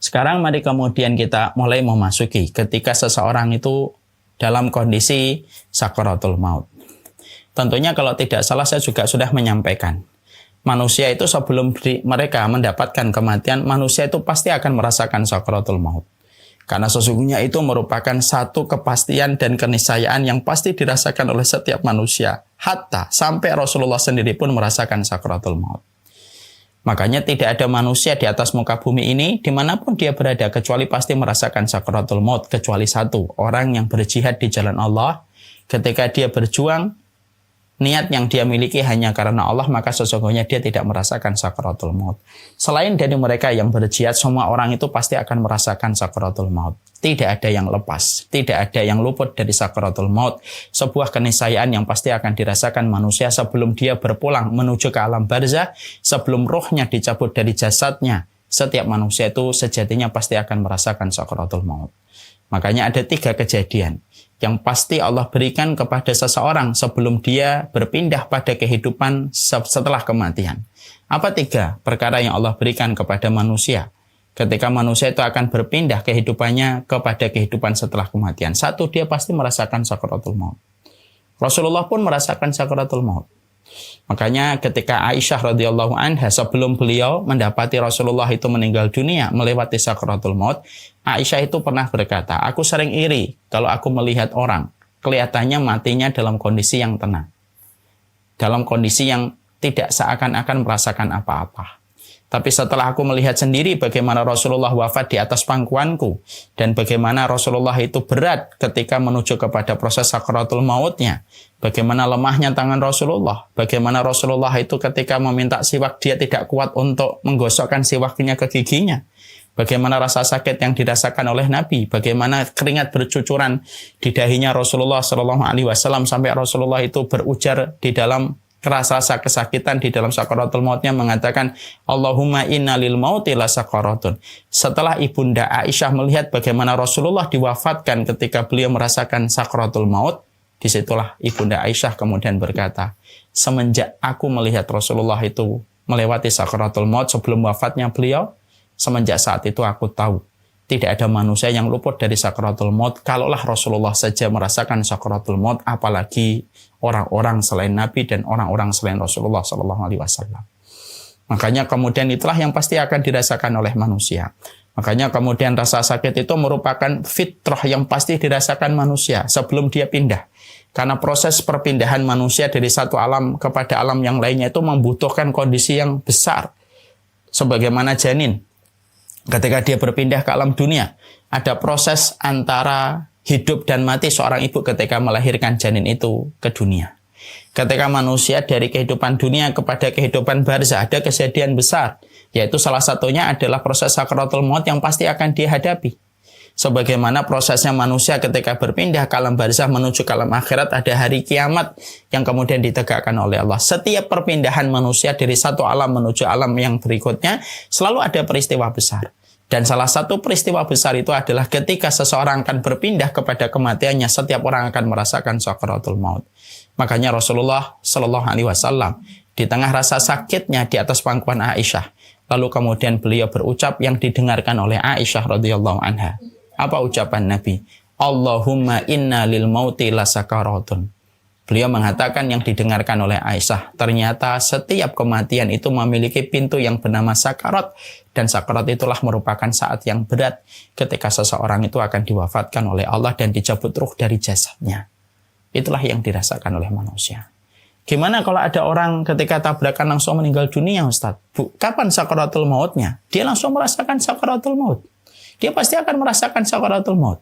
Sekarang mari kemudian kita mulai memasuki ketika seseorang itu dalam kondisi sakaratul maut. Tentunya kalau tidak salah saya juga sudah menyampaikan. Manusia itu sebelum mereka mendapatkan kematian, manusia itu pasti akan merasakan sakaratul maut. Karena sesungguhnya itu merupakan satu kepastian dan keniscayaan yang pasti dirasakan oleh setiap manusia. Hatta sampai Rasulullah sendiri pun merasakan sakaratul maut. Makanya tidak ada manusia di atas muka bumi ini, dimanapun dia berada, kecuali pasti merasakan sakaratul maut. Kecuali satu, orang yang berjihad di jalan Allah, ketika dia berjuang, niat yang dia miliki hanya karena Allah, maka sesungguhnya dia tidak merasakan sakaratul maut. Selain dari mereka yang berjihad, semua orang itu pasti akan merasakan sakaratul maut. Tidak ada yang lepas, tidak ada yang luput dari sakaratul maut. Sebuah keniscayaan yang pasti akan dirasakan manusia sebelum dia berpulang menuju ke alam barzah, sebelum rohnya dicabut dari jasadnya. Setiap manusia itu sejatinya pasti akan merasakan sakaratul maut. Makanya ada 3 kejadian yang pasti Allah berikan kepada seseorang sebelum dia berpindah pada kehidupan setelah kematian. Apa 3 perkara yang Allah berikan kepada manusia ketika manusia itu akan berpindah kehidupannya kepada kehidupan setelah kematian? 1, dia pasti merasakan sakaratul maut. Rasulullah pun merasakan sakaratul maut. Makanya ketika Aisyah radhiyallahu anha sebelum beliau mendapati Rasulullah itu meninggal dunia melewati sakaratul maut, Aisyah itu pernah berkata, aku sering iri kalau aku melihat orang kelihatannya matinya dalam kondisi yang tenang, dalam kondisi yang tidak seakan-akan merasakan apa-apa. Tapi setelah aku melihat sendiri bagaimana Rasulullah wafat di atas pangkuanku dan bagaimana Rasulullah itu berat ketika menuju kepada proses sakaratul mautnya, bagaimana lemahnya tangan Rasulullah, bagaimana Rasulullah itu ketika meminta siwak dia tidak kuat untuk menggosokkan siwaknya ke giginya, bagaimana rasa sakit yang dirasakan oleh Nabi, bagaimana keringat bercucuran di dahinya Rasulullah SAW sampai Rasulullah itu berujar di dalam rasa kesakitan di dalam sakaratul mautnya mengatakan Allahumma inna lil mauti la sakaratun. Setelah Ibunda Aisyah melihat bagaimana Rasulullah diwafatkan ketika beliau merasakan sakaratul maut, disitulah Ibunda Aisyah kemudian berkata, semenjak aku melihat Rasulullah itu melewati sakaratul maut sebelum wafatnya beliau, semenjak saat itu aku tahu tidak ada manusia yang luput dari sakaratul maut. Kalaulah Rasulullah saja merasakan sakaratul maut, apalagi orang-orang selain Nabi dan orang-orang selain Rasulullah SAW. Makanya kemudian itulah yang pasti akan dirasakan oleh manusia. Makanya kemudian rasa sakit itu merupakan fitrah yang pasti dirasakan manusia sebelum dia pindah. Karena proses perpindahan manusia dari satu alam kepada alam yang lainnya itu membutuhkan kondisi yang besar. Sebagaimana janin, ketika dia berpindah ke alam dunia, ada proses antara hidup dan mati seorang ibu ketika melahirkan janin itu ke dunia. Ketika manusia dari kehidupan dunia kepada kehidupan barzah, ada kejadian besar, yaitu salah satunya adalah proses sakaratul maut yang pasti akan dihadapi. Sebagaimana prosesnya manusia ketika berpindah ke alam barzah menuju ke alam akhirat, ada hari kiamat yang kemudian ditegakkan oleh Allah. Setiap perpindahan manusia dari satu alam menuju alam yang berikutnya, selalu ada peristiwa besar. Dan salah satu peristiwa besar itu adalah ketika seseorang akan berpindah kepada kematiannya, setiap orang akan merasakan sakaratul maut. Makanya Rasulullah Shallallahu Alaihi Wasallam di tengah rasa sakitnya di atas pangkuan Aisyah, lalu kemudian beliau berucap yang didengarkan oleh Aisyah radhiyallahu anha. Apa ucapan Nabi? Allahumma inna lil mauti lasakaratun. Beliau mengatakan yang didengarkan oleh Aisyah, ternyata setiap kematian itu memiliki pintu yang bernama sakarat, dan sakarat itulah merupakan saat yang berat ketika seseorang itu akan diwafatkan oleh Allah dan dicabut ruh dari jasadnya. Itulah yang dirasakan oleh manusia. Gimana kalau ada orang ketika tabrakan langsung meninggal dunia, Ustaz? Bu, kapan sakaratul mautnya? Dia langsung merasakan sakaratul maut. Dia pasti akan merasakan sakaratul maut.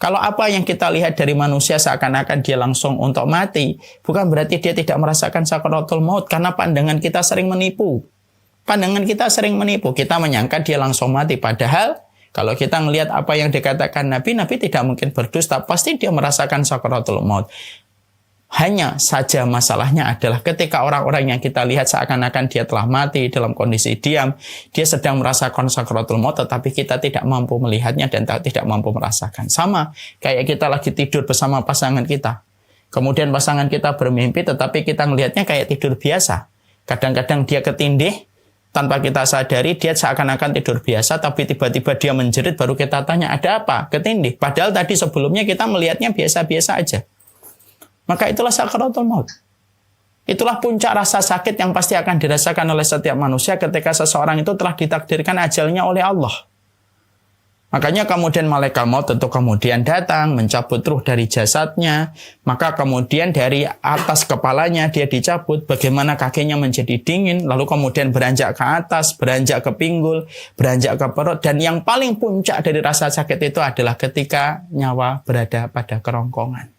Kalau apa yang kita lihat dari manusia seakan-akan dia langsung untuk mati, bukan berarti dia tidak merasakan sakaratul maut, karena pandangan kita sering menipu. Pandangan kita sering menipu. Kita menyangka dia langsung mati, padahal kalau kita melihat apa yang dikatakan Nabi, Nabi tidak mungkin berdusta, pasti dia merasakan sakaratul maut. Hanya saja masalahnya adalah ketika orang-orang yang kita lihat seakan-akan dia telah mati dalam kondisi diam, dia sedang merasakan sakaratul maut, tetapi kita tidak mampu melihatnya dan tidak mampu merasakan. Sama kayak kita lagi tidur bersama pasangan kita. Kemudian pasangan kita bermimpi, tetapi kita melihatnya kayak tidur biasa. Kadang-kadang dia ketindih, Tanpa kita sadari, dia seakan-akan tidur biasa, tapi tiba-tiba dia menjerit, baru kita tanya, ada apa? Ketindih. Padahal tadi sebelumnya kita melihatnya biasa-biasa aja. Maka itulah sakaratul maut. Itulah puncak rasa sakit yang pasti akan dirasakan oleh setiap manusia ketika seseorang itu telah ditakdirkan ajalnya oleh Allah. Makanya kemudian malaikat maut tentu kemudian datang, mencabut ruh dari jasadnya. Maka kemudian dari atas kepalanya dia dicabut, bagaimana kakinya menjadi dingin, lalu kemudian beranjak ke atas, beranjak ke pinggul, beranjak ke perut. Dan yang paling puncak dari rasa sakit itu adalah ketika nyawa berada pada kerongkongan.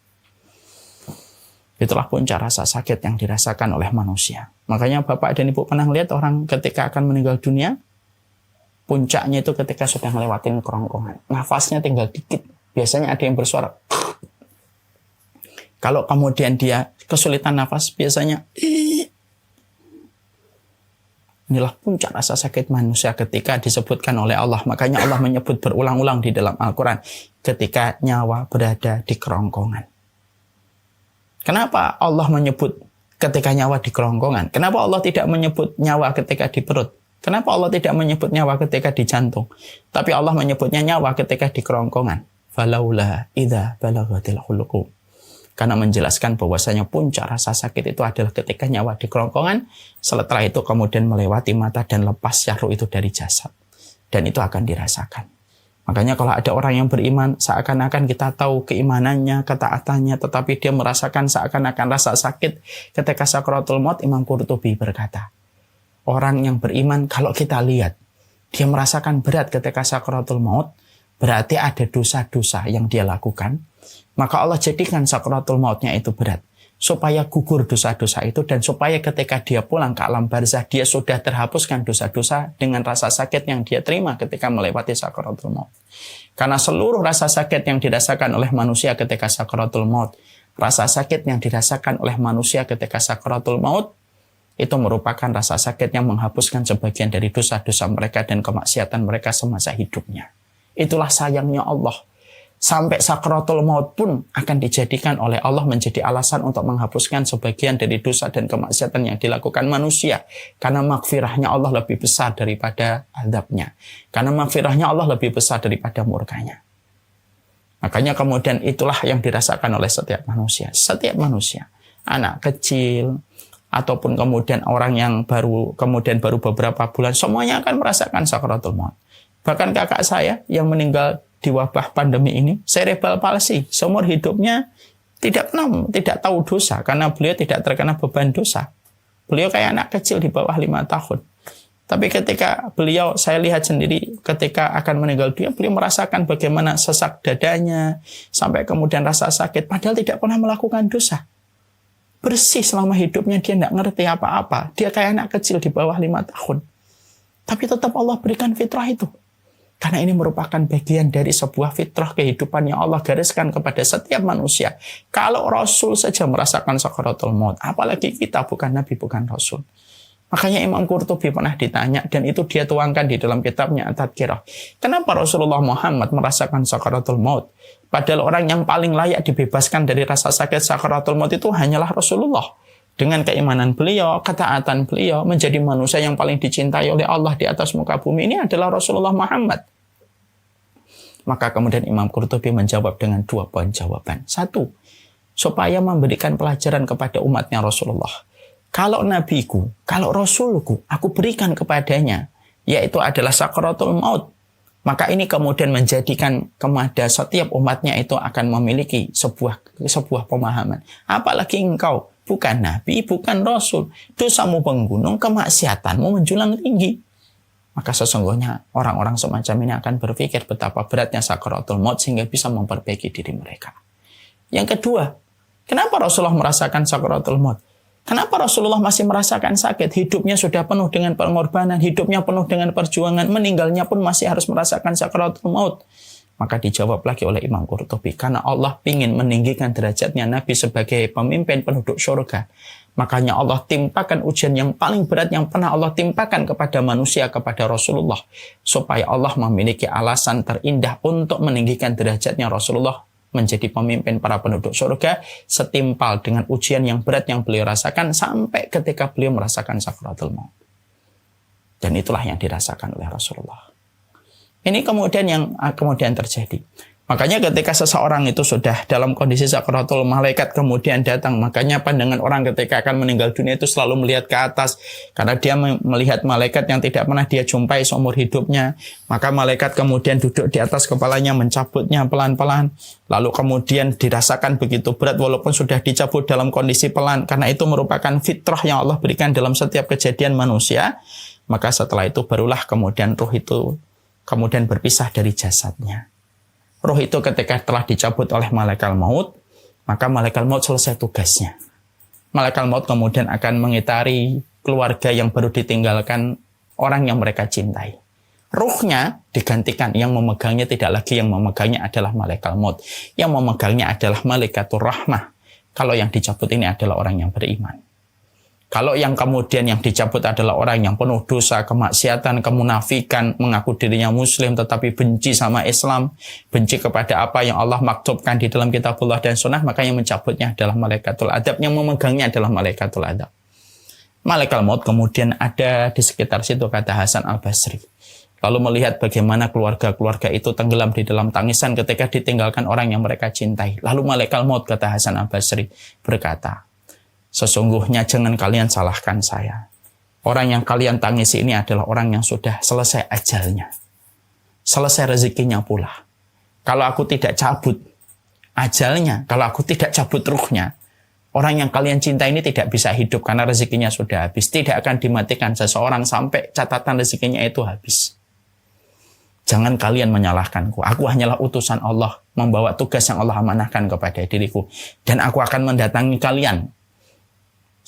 Itulah puncak rasa sakit yang dirasakan oleh manusia. Makanya Bapak dan Ibu pernah lihat orang ketika akan meninggal dunia, puncaknya itu ketika sudah ngelewatin kerongkongan. Nafasnya tinggal dikit. Biasanya ada yang bersuara. Kalau kemudian dia kesulitan nafas, biasanya inilah puncak rasa sakit manusia ketika disebutkan oleh Allah. Makanya Allah menyebut berulang-ulang di dalam Al-Quran ketika nyawa berada di kerongkongan. Kenapa Allah menyebut ketika nyawa di kerongkongan? Kenapa Allah tidak menyebut nyawa ketika di perut? Kenapa Allah tidak menyebut nyawa ketika di jantung? Tapi Allah menyebutnya nyawa ketika di kerongkongan. Falaula idza balaghatil hulqum. Karena menjelaskan bahwasanya puncak rasa sakit itu adalah ketika nyawa di kerongkongan, setelah itu kemudian melewati mata dan lepas ruh itu dari jasad. Dan itu akan dirasakan. Makanya kalau ada orang yang beriman, seakan-akan kita tahu keimanannya, ketaatannya, tetapi dia merasakan seakan-akan rasa sakit ketika sakaratul maut, Imam Qurtubi berkata, orang yang beriman, kalau kita lihat, dia merasakan berat ketika sakaratul maut, berarti ada dosa-dosa yang dia lakukan. Maka Allah jadikan sakaratul mautnya itu berat. Supaya gugur dosa-dosa itu dan supaya ketika dia pulang ke alam barzah, dia sudah terhapuskan dosa-dosa dengan rasa sakit yang dia terima ketika melewati sakaratul maut. Karena seluruh rasa sakit yang dirasakan oleh manusia ketika sakaratul maut, rasa sakit yang dirasakan oleh manusia ketika sakaratul maut, itu merupakan rasa sakit yang menghapuskan sebagian dari dosa-dosa mereka dan kemaksiatan mereka semasa hidupnya. Itulah sayangnya Allah. Sampai sakaratul maut pun akan dijadikan oleh Allah menjadi alasan untuk menghapuskan sebagian dari dosa dan kemaksiatan yang dilakukan manusia. Karena maghfirahnya Allah lebih besar daripada azabnya. Karena maghfirahnya Allah lebih besar daripada murkanya. Makanya kemudian itulah yang dirasakan oleh setiap manusia. Setiap manusia. Anak kecil, ataupun kemudian orang yang baru beberapa bulan, semuanya akan merasakan sakaratul maut. Bahkan kakak saya yang meninggal di wabah pandemi ini, cerebral palsy, seumur hidupnya tidak tahu dosa, karena beliau tidak terkena beban dosa. Beliau kayak anak kecil di bawah 5 tahun. Tapi ketika beliau, saya lihat sendiri ketika akan meninggal dunia, beliau merasakan bagaimana sesak dadanya, sampai kemudian rasa sakit, padahal tidak pernah melakukan dosa. Bersih selama hidupnya, dia tidak ngerti apa-apa. Dia kayak anak kecil di bawah 5 tahun. Tapi tetap Allah berikan fitrah itu. Karena ini merupakan bagian dari sebuah fitrah kehidupan yang Allah gariskan kepada setiap manusia. Kalau Rasul saja merasakan sakaratul maut, apalagi kita bukan Nabi, bukan Rasul. Makanya Imam Qurtubi pernah ditanya, dan itu dia tuangkan di dalam kitabnya At-Tadhkirah. Kenapa Rasulullah Muhammad merasakan sakaratul maut? Padahal orang yang paling layak dibebaskan dari rasa sakit sakaratul maut itu hanyalah Rasulullah. Dengan keimanan beliau, ketaatan beliau, menjadi manusia yang paling dicintai oleh Allah di atas muka bumi ini adalah Rasulullah Muhammad. Maka kemudian Imam Qurtubi menjawab dengan 2 poin jawaban. 1, supaya memberikan pelajaran kepada umatnya Rasulullah. Kalau nabiku, kalau rasulku, aku berikan kepadanya, yaitu adalah sakaratul maut. Maka ini kemudian menjadikan kepada setiap umatnya itu akan memiliki sebuah pemahaman. Apalagi engkau, bukan nabi, bukan rasul. Dosamu menggunung, kemaksiatanmu menjulang tinggi. Maka sesungguhnya orang-orang semacam ini akan berpikir betapa beratnya sakaratul maut sehingga bisa memperbaiki diri mereka. Yang kedua, kenapa Rasulullah merasakan sakaratul maut? Kenapa Rasulullah masih merasakan sakit? Hidupnya sudah penuh dengan pengorbanan, hidupnya penuh dengan perjuangan, meninggalnya pun masih harus merasakan sakaratul maut. Maka dijawab lagi oleh Imam Qurtubi, karena Allah ingin meninggikan derajatnya Nabi sebagai pemimpin penduduk surga. Makanya Allah timpakan ujian yang paling berat yang pernah Allah timpakan kepada manusia, kepada Rasulullah. Supaya Allah memiliki alasan terindah untuk meninggikan derajatnya Rasulullah menjadi pemimpin para penduduk surga, setimpal dengan ujian yang berat yang beliau rasakan sampai ketika beliau merasakan sakaratul maut. Dan itulah yang dirasakan oleh Rasulullah. Ini kemudian yang kemudian terjadi. Makanya ketika seseorang itu sudah dalam kondisi sakaratul, malaikat kemudian datang. Makanya pandangan orang ketika akan meninggal dunia itu selalu melihat ke atas. Karena dia melihat malaikat yang tidak pernah dia jumpai seumur hidupnya. Maka malaikat kemudian duduk di atas kepalanya, mencabutnya pelan-pelan. Lalu kemudian dirasakan begitu berat walaupun sudah dicabut dalam kondisi pelan. Karena itu merupakan fitrah yang Allah berikan dalam setiap kejadian manusia. Maka setelah itu barulah kemudian ruh itu kemudian berpisah dari jasadnya. Roh itu ketika telah dicabut oleh malaikat maut, maka malaikat maut selesai tugasnya. Malaikat maut kemudian akan mengitari keluarga yang baru ditinggalkan orang yang mereka cintai. Ruhnya digantikan, yang memegangnya tidak lagi yang memegangnya adalah malaikat maut. Yang memegangnya adalah malaikatur rahmah. Kalau yang dicabut ini adalah orang yang beriman. Kalau yang kemudian yang dicabut adalah orang yang penuh dosa, kemaksiatan, kemunafikan, mengaku dirinya muslim tetapi benci sama Islam, benci kepada apa yang Allah maktubkan di dalam kitabullah dan sunnah, maka yang mencabutnya adalah malaikatul adab, yang memegangnya adalah malaikatul adab. Malaikat maut kemudian ada di sekitar situ, kata Hasan Al-Basri. Lalu melihat bagaimana keluarga-keluarga itu tenggelam di dalam tangisan ketika ditinggalkan orang yang mereka cintai. Lalu malaikat maut, kata Hasan Al-Basri, berkata, sesungguhnya jangan kalian salahkan saya. Orang yang kalian tangisi ini adalah orang yang sudah selesai ajalnya. Selesai rezekinya pula. Kalau aku tidak cabut ajalnya, kalau aku tidak cabut ruhnya, orang yang kalian cinta ini tidak bisa hidup karena rezekinya sudah habis. Tidak akan dimatikan seseorang sampai catatan rezekinya itu habis. Jangan kalian menyalahkanku. Aku hanyalah utusan Allah, membawa tugas yang Allah amanahkan kepada diriku. Dan aku akan mendatangi kalian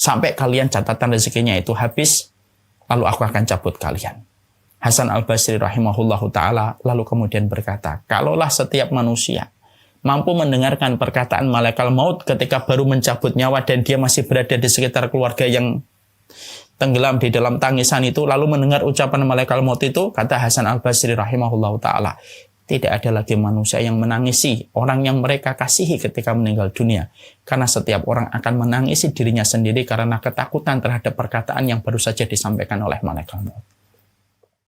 sampai kalian catatan rezekinya itu habis, lalu aku akan cabut kalian. Hasan Al-Basri rahimahullahu ta'ala lalu kemudian berkata, kalaulah setiap manusia mampu mendengarkan perkataan malaikat maut ketika baru mencabut nyawa dan dia masih berada di sekitar keluarga yang tenggelam di dalam tangisan itu, lalu mendengar ucapan malaikat maut itu, kata Hasan Al-Basri rahimahullahu ta'ala, tidak ada lagi manusia yang menangisi orang yang mereka kasihi ketika meninggal dunia. Karena setiap orang akan menangisi dirinya sendiri karena ketakutan terhadap perkataan yang baru saja disampaikan oleh malaikat maut.